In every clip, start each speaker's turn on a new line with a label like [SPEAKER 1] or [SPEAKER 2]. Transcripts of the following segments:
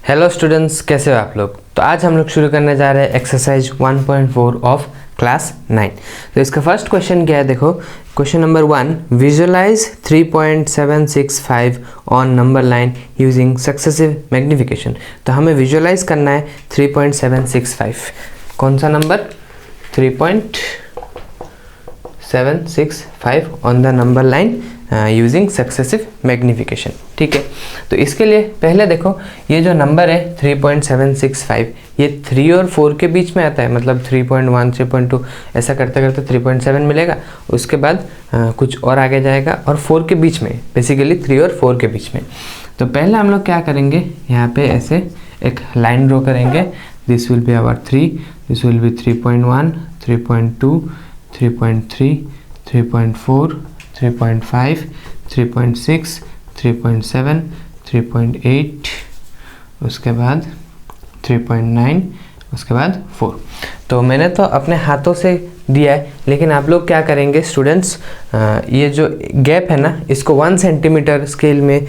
[SPEAKER 1] Hello students, कैसे हो आप लोग। तो आज हम लोग शुरू करने जा रहे हैं एक्सरसाइज 1.4 ऑफ क्लास 9। तो इसका फर्स्ट क्वेश्चन क्या है, देखो question number 1, visualize 3.765 on number line using successive magnification. तो हमें विजुअलाइज करना है 3.765, कौन सा number, 3.765 on the number line using successive magnification. ठीक है, तो इसके लिए पहले देखो ये जो नंबर है 3.765, ये 3 और 4 के बीच में आता है, मतलब 3.1 3.2 ऐसा करते करते 3.7 मिलेगा। उसके बाद कुछ और आगे जाएगा और 4 के बीच में, बेसिकली 3 और 4 के बीच में। तो पहले हम लोग क्या करेंगे, यहाँ पे ऐसे एक लाइन ड्रॉ करेंगे। This will be our 3, this will be 3.1 3.2 3.3 3.4 3.5 3.6 3.7 3.8, उसके बाद 3.9, उसके बाद 4। तो मैंने तो अपने हाथों से दिया है, लेकिन आप लोग क्या करेंगे स्टूडेंट्स, ये जो गैप है ना, इसको 1 सेंटीमीटर स्केल में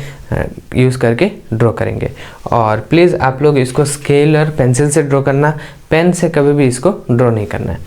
[SPEAKER 1] यूज़ करके ड्रॉ करेंगे। और प्लीज़ आप लोग इसको स्केल और पेंसिल से ड्रॉ करना, पेन से कभी भी इसको ड्रॉ नहीं करना है।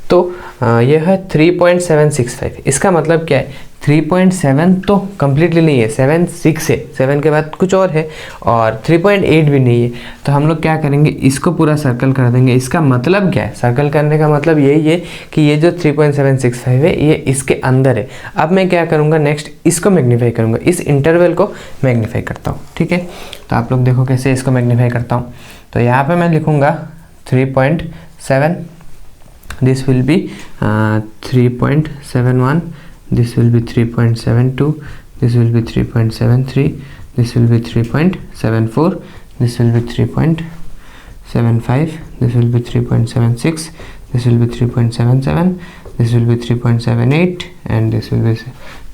[SPEAKER 1] तो ये है 3.765, इसका मतलब क्या है, 3.7 तो कम्प्लीटली नहीं है, 7 6 है, 7 के बाद कुछ और है, और 3.8 भी नहीं है। तो हम लोग क्या करेंगे, इसको पूरा सर्कल कर देंगे। इसका मतलब क्या है, सर्कल करने का मतलब यही है कि ये जो 3.765 है ये इसके अंदर है। अब मैं क्या करूँगा, नेक्स्ट इसको मैग्नीफाई करूँगा, इस इंटरवल को मैग्नीफाई करता हूँ। ठीक है, तो आप लोग देखो कैसे इसको मैग्नीफाई करता हूँ। तो यहाँ पर मैं लिखूँगा 3.7, this will B 3.71, this will be 3.72, this will be 3.73, this will be 3.74, this will be 3.75, this will be 3.76, this will be 3.77, this will be 3.78, and this will be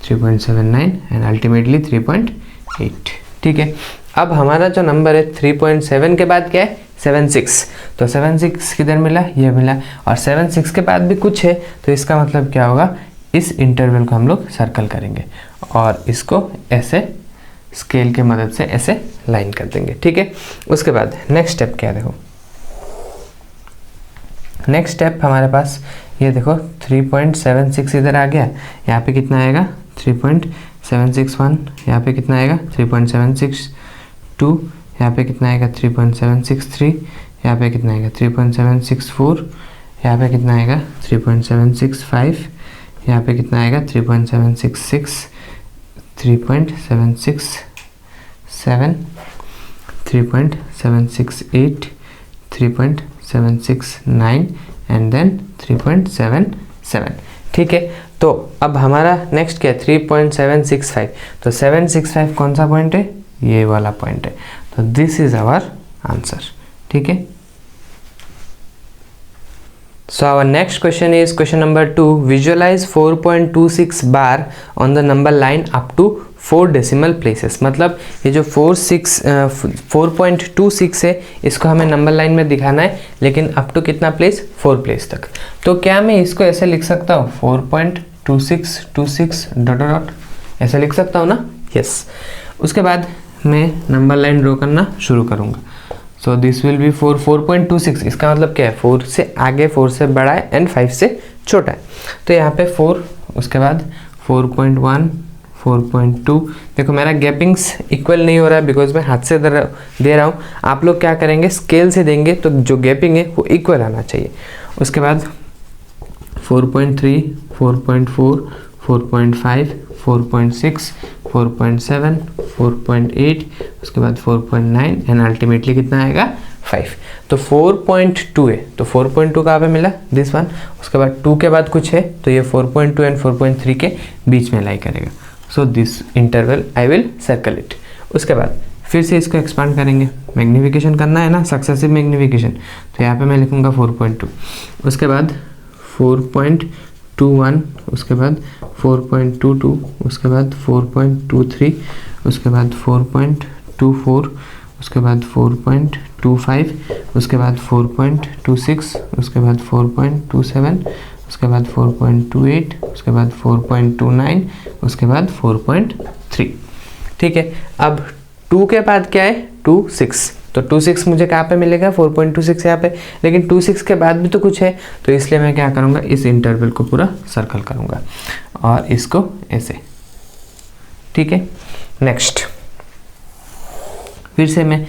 [SPEAKER 1] 3.79, and ultimately 3.8। ठीक है, अब हमारा जो नंबर है 3.7 के बाद क्या है, 76। तो 76 किधर मिला, ये मिला, और 76 के बाद भी कुछ है, तो इसका मतलब क्या होगा, इस इंटरवल को हम लोग सर्कल करेंगे और इसको ऐसे स्केल के मदद से ऐसे लाइन कर देंगे। ठीक है, उसके बाद नेक्स्ट स्टेप क्या है, देखो नेक्स्ट स्टेप हमारे पास ये देखो 3.76 इधर आ गया, यहाँ पे कितना आएगा 3.761, यहाँ पे कितना आएगा 3.762, यहाँ पे कितना आएगा 3.763, यहाँ पे कितना आएगा 3.764, यहाँ पे कितना आएगा 3.765, यहाँ पे कितना आएगा 3.766, 3.767, 3.768, 3.769 एंड देन 3.77। ठीक है, तो अब हमारा नेक्स्ट क्या है 3.765। तो 765 कौन सा पॉइंट है, ये वाला पॉइंट है। तो दिस इज आवर आंसर। ठीक है, so our next question is question number 2, visualize 4.26 bar on the number line up to 4 decimal places। मतलब ये जो 4.26 है, इसको हमें नंबर लाइन में दिखाना है, लेकिन अप टू कितना प्लेस, 4 प्लेस तक। तो क्या मैं इसको ऐसे लिख सकता हूँ 4.2626 डॉट डॉट, ऐसे लिख सकता हूँ ना, यस। उसके बाद मैं नंबर लाइन ड्रॉ करना शुरू करूँगा। सो दिस विल बी 4.26, इसका मतलब क्या है, 4 से आगे, 4 से बड़ा है एंड 5 से छोटा है। तो यहाँ पे 4, उसके बाद 4.1 4.2। देखो मेरा गैपिंग्स इक्वल नहीं हो रहा है बिकॉज मैं हाथ से दे रहा हूँ। आप लोग क्या करेंगे, स्केल से देंगे तो जो गैपिंग है वो इक्वल आना चाहिए। उसके बाद 4.3 4.4 4.5 4.6 4.7 4.8, उसके बाद 4.9 एंड अल्टीमेटली कितना आएगा 5। तो 4.2 है, तो 4.2 कहाँ पे मिला, दिस वन। उसके बाद 2 के बाद कुछ है, तो ये 4.2 एंड 4.3 के बीच में लाई करेगा। So this interval I will circle it. उसके बाद फिर से इसको एक्सपांड करेंगे, मैग्नीफिकेशन करना है ना, सक्सेसिव मैग्नीफिकेशन। तो यहाँ पे मैं लिखूँगा 4.2, उसके बाद 4.21, उसके बाद 4.22, उसके बाद 4.23, उसके बाद 4.24, उसके बाद 4.25, उसके बाद 4.26, उसके बाद 4.27, उसके बाद 4.28, उसके बाद 4.29, उसके बाद 4.3। ठीक है, अब 2 के बाद क्या है 2 6, तो 26 मुझे कहाँ पे मिलेगा, 4.26 यहाँ पे, लेकिन 26 के बाद भी तो कुछ है, तो इसलिए मैं क्या करूँगा, इस इंटरवल को पूरा सर्कल करूँगा और इसको ऐसे, ठीक है। नेक्स्ट फिर से मैं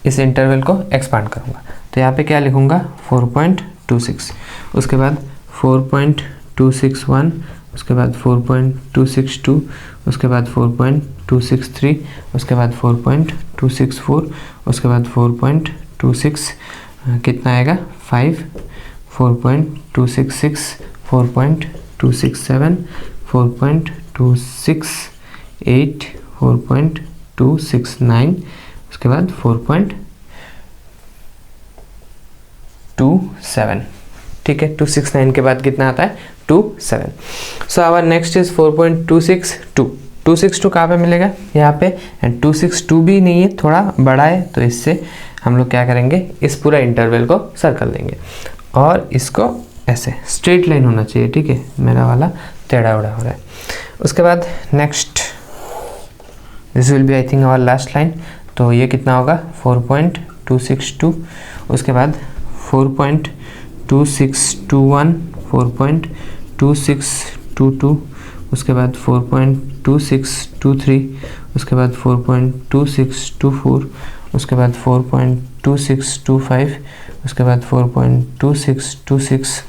[SPEAKER 1] इस इंटरवल को एक्सपांड करूँगा, तो यहाँ पे क्या लिखूँगा 4.26, उसके बाद 4.261, उसके बाद 4.262, उसके बाद 4.263, उसके बाद 4.264, उसके बाद 4.26 कितना आएगा 5, 4.266, 4.267, 4.268, 4.269, उसके बाद 4.27, ठीक है। 269 के बाद कितना आता है 27। So our next is 4.262। 262 कहाँ पे मिलेगा, यहाँ पे, एंड 262 भी नहीं है, थोड़ा बड़ा है, तो इससे हम लोग क्या करेंगे, इस पूरा इंटरवल को सर्कल देंगे और इसको ऐसे स्ट्रेट लाइन होना चाहिए, ठीक है। मेरा वाला टेढ़ा उड़ा हो रहा है। उसके बाद next this will be I think our last line, तो ये कितना होगा 4.262, उसके बाद 4.2621, 4.2622, उसके बाद 4.2623, उसके बाद 4.2624, उसके बाद 4.2625, उसके बाद 4.2626,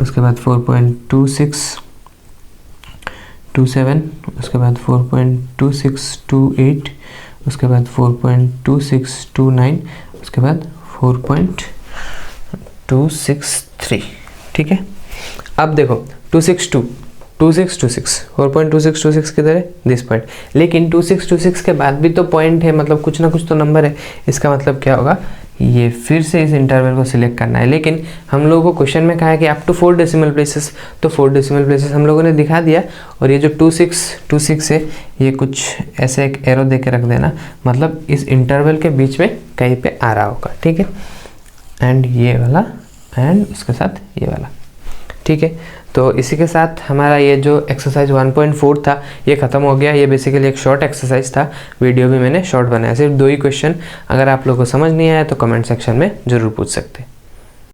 [SPEAKER 1] उसके बाद 4.2627, उसके बाद 4.2628, उसके बाद 4.2629, उसके बाद 4.263, ठीक है। अब देखो 262, 2626, 4.2626 किधर है, दिस पॉइंट, लेकिन 2626 के बाद भी तो पॉइंट है, मतलब कुछ ना कुछ तो नंबर है। इसका मतलब क्या होगा, ये फिर से इस इंटरवल को सिलेक्ट करना है, लेकिन हम लोगों को क्वेश्चन में कहा है कि अप टू 4 डेसिमल प्लेसेस, तो 4 डेसिमल प्लेसेस हम लोगों ने दिखा दिया। और ये जो 2626 है, ये कुछ ऐसे एक एरो दे के रख देना, मतलब इस इंटरवल के बीच में कहीं पे आ रहा होगा, ठीक है। एंड ये वाला, एंड उसके साथ ये वाला, ठीक है। तो इसी के साथ हमारा ये जो एक्सरसाइज 1.4 था ये ख़त्म हो गया। ये बेसिकली एक शॉर्ट एक्सरसाइज था, वीडियो भी मैंने शॉर्ट बनाया, सिर्फ 2 ही क्वेश्चन। अगर आप लोगों को समझ नहीं आया तो कमेंट सेक्शन में ज़रूर पूछ सकते हैं।